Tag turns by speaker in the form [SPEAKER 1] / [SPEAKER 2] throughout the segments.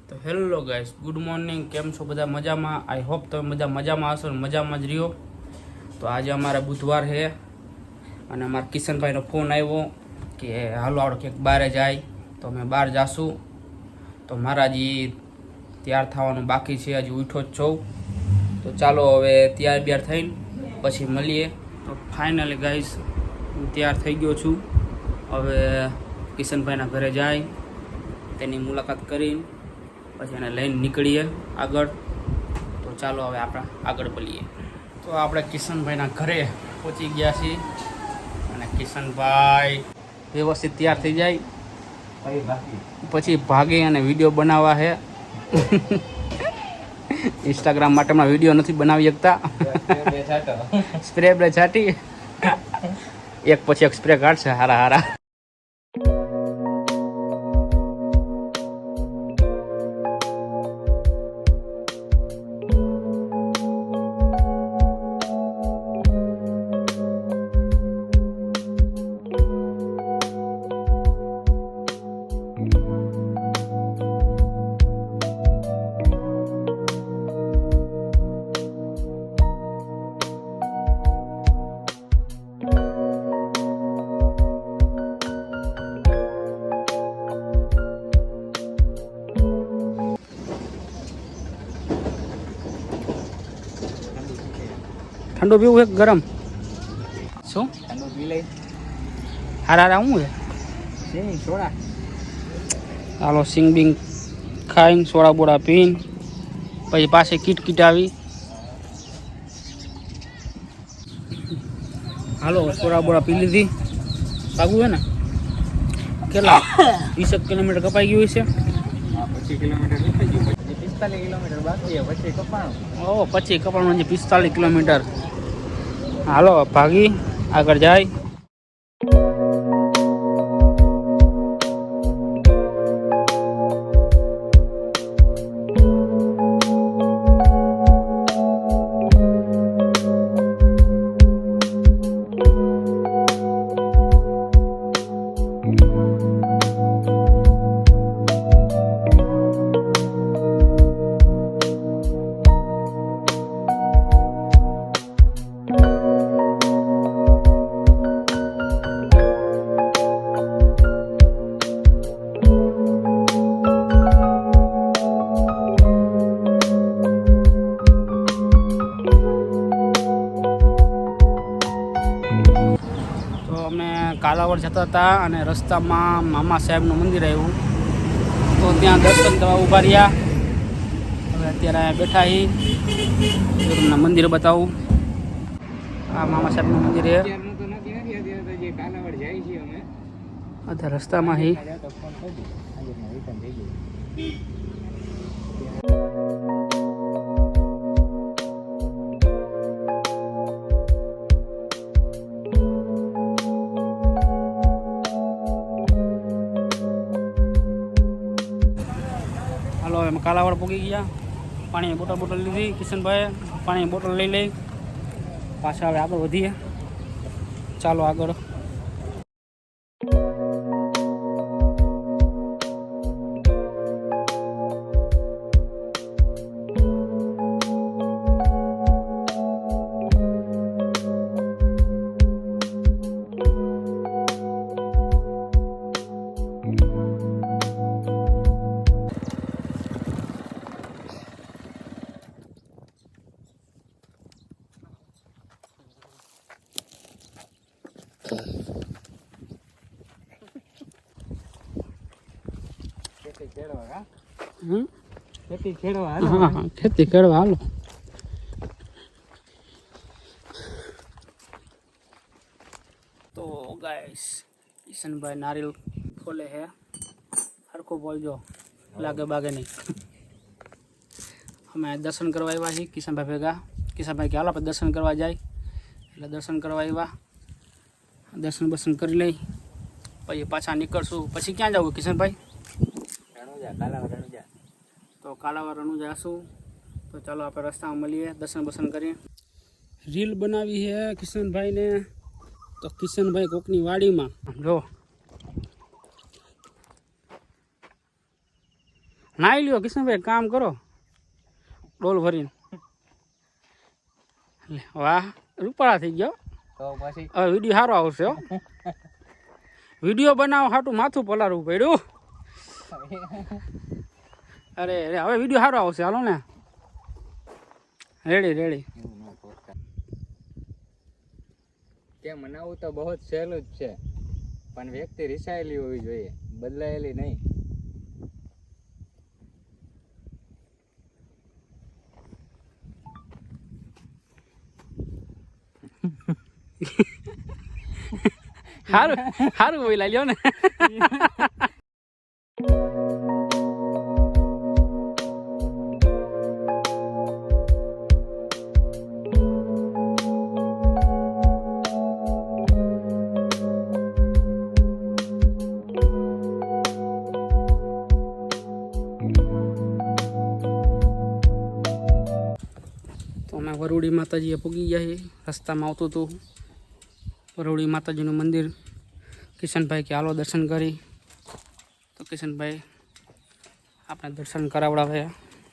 [SPEAKER 1] તો hello guys, good morning. કેમ છો બધા? મજામાં? આઈ હોપ તમે બધા મજામાં હશો ને મજામાં જ રહ્યો. તો આજે અમારે બુધવાર છે અને અમારા કિશનભાઈનો ફોન આવ્યો કે હાલો આપણે ક્યાંક બહાર જાય. તો અમે બહાર જાશું. તો મારા હજી તૈયાર થવાનું બાકી છે, હજી ઉઠો જ છું. તો ચાલો હવે તૈયાર થઈને પછી મળીએ. તો ફાઇનલી ગાઈસ હું તૈયાર થઈ ગયો છું. હવે કિશનભાઈના ઘરે જાય, તેની મુલાકાત કરીને પછી એને લઈને નીકળીએ આગળ. તો ચાલો હવે આપણે આગળ મળીએ. તો આપણે કિશનભાઈના ઘરે પહોંચી ગયા છીએ અને કિશનભાઈ વ્યવસ્થિત તૈયાર થઈ જાય પછી ભાગે અને વિડીયો બનાવવા છે. ઇન્સ્ટાગ્રામ માટે હમણાં વિડીયો નથી બનાવી શકતા. સ્પ્રે બ્રે છાટી એક પછી એક સ્પ્રે કાઢશે હારા હારા. ઠંડુ પીવું એક ગરમ શું
[SPEAKER 2] ઠંડુ પી લઈ.
[SPEAKER 1] હારા હારા શું છે?
[SPEAKER 2] સોડા
[SPEAKER 1] હાલો સિંગ બિંગ ખાઈને સોડા બોડા પીને પછી પાછી કીટ આવી. હાલો સોડા બોડા પી લીધી. ભાગવું છે ને કેટલા 20 કિલોમીટર કપાઈ ગયું છે.
[SPEAKER 2] 25 કિલોમીટર નીકળી ગયું. 45 કિલોમીટર બાકી છે, પછી કપાણું.
[SPEAKER 1] ઓ પછી કપાણું 45 કિલોમીટર. હાલો ભાગી આગળ જાય. કાલાવડ જતા હતા અને રસ્તામાં મામા સાહેબનું મંદિર આવ્યું, તો ત્યાં દર્શન કરવા ઊભા રહ્યા. હવે અત્યારે અહીંયા બેઠા અહીં તમને મંદિર બતાવું. આ મામા સાહેબનું મંદિર છે. અત્યારે રસ્તામાં હી એમ કાલાવાડ પૂગી ગયા. પાણીની બોટલ લીધી કિશનભાઈએ. પાણીની બોટલ લઈ પાછા હવે આગળ વધીએ. ચાલો આગળ. ખેતી ખેડવા હાલો. તો ગાઈસ કિશનભાઈ નારિયેલ ફોલે હે. હરખું બોલજો, લાગે બાગે નહીં. અમે દર્શન કરવા આવ્યા છીએ કિશનભાઈ ભેગા. કિશનભાઈ કે હાલો આપણે દર્શન કરવા જાય, એટલે દર્શન કરવા આવ્યા. દર્શન કરી લઈ પછી પાછા નીકળશું. પછી ક્યાં જવું કિશનભાઈ? તો કાલાવડ રણુજા જશું. તો ચાલો આપણે રસ્તામાં મળીએ, દર્શન કરીએ. રીલ બનાવી છે કિશનભાઈને. તો કિશનભાઈ કોકની વાડીમાં જો નાઈ લ્યો કિશનભાઈ, કામ કરો ડોલ ભરીને. લે, વાહ રૂપાળા થઈ ગયો.
[SPEAKER 2] તો પછી
[SPEAKER 1] હવે વિડીયો સારો આવશે હો. વિડીયો બનાવો હાટું માથું પલાળવું પડ્યું. અરે અરે હવે વિડીયો સારો આવશે. હાલો ને, રેડી રેડી.
[SPEAKER 2] કે મનાવવું તો બહુ જ સહેલું જ છે, પણ વ્યક્તિ રિસાયેલી હોવી જોઈએ, બદલાયેલી નહીં.
[SPEAKER 1] સારું સારું બોલા લ્યો ને. તો અમે વરુડી માતાજીએ પૂગી ગયા છીએ. રસ્તામાં આવતું હતું વરુડી માતાજીનું મંદિર. કિશનભાઈ કે હાલો દર્શન કરી, તો કિશનભાઈ આપણે દર્શન કરાવડાવે.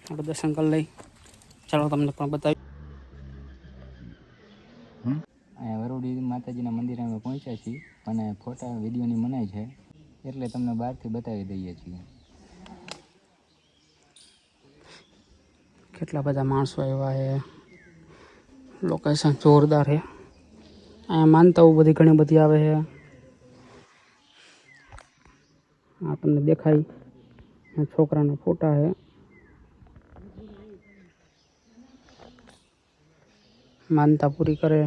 [SPEAKER 1] આપણે દર્શન કરી લઈ. ચાલો તમને પણ બતાવી.
[SPEAKER 2] અહીંયા વરુડી માતાજીના મંદિરે અમે પહોંચ્યા છીએ, અને ફોટા વિડીયોની મનાઈ છે, એટલે તમને બહારથી બતાવી દઈએ છીએ.
[SPEAKER 1] કેટલા બધા માણસો આવ્યા છે. લોકેશન જોરદાર છે. અહીંયા માનતાઓ બધી ઘણી બધી આવે છે. આ તમને દેખાય છોકરાના ફોટા છે. માનતા પૂરી કરે.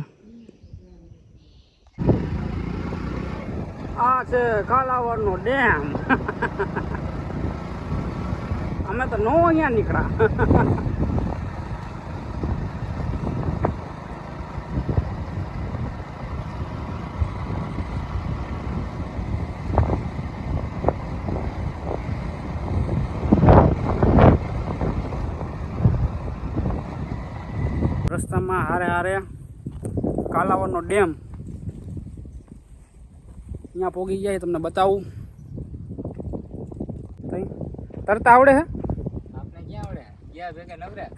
[SPEAKER 1] આ છે કાલાવડનો ડેમ. અમે તો નો અહીંયા નીકળ્યા. રસ્તામાં હારે હારે કાલાવડનો ડેમ અહીંયા પોગી જાય. તમને બતાવું. તરતા આવડે હે?
[SPEAKER 2] આપણે ક્યાં આવડે, ગયા ભેગા નવરા.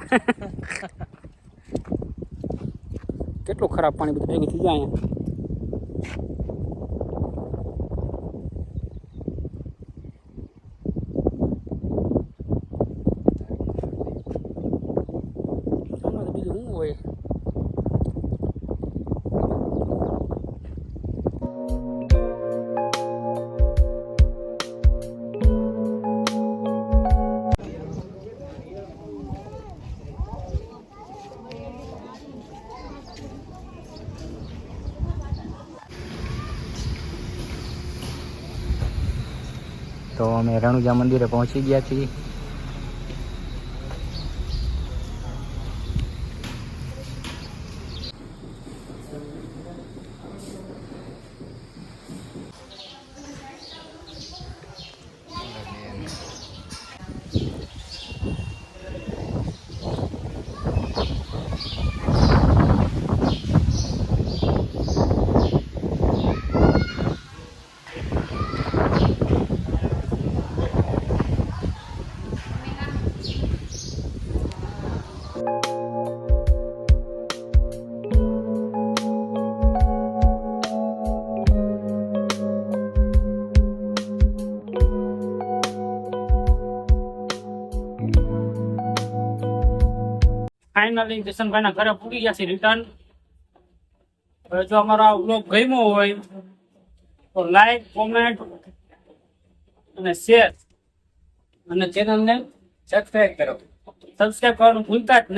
[SPEAKER 1] કેટલું ખરાબ પાણી બધું ભેગું થઈ જાય અહીંયા. બીજું શું હોય?
[SPEAKER 2] તો અમે રણુજા મંદિરે પહોંચી ગયા છીએ.
[SPEAKER 1] ફાઇનલી કિશનભાઈના ઘરે પૂગી ગયા છે રિટર્ન. હવે જો અમારો આ વ્લોગ ગમ્યો હોય તો લાઈક, કોમેન્ટ અને શેર, અને ચેનલને સબસ્ક્રાઈબ કરો. સબસ્ક્રાઈબ કરવાનું ભૂલતા જ નહીં.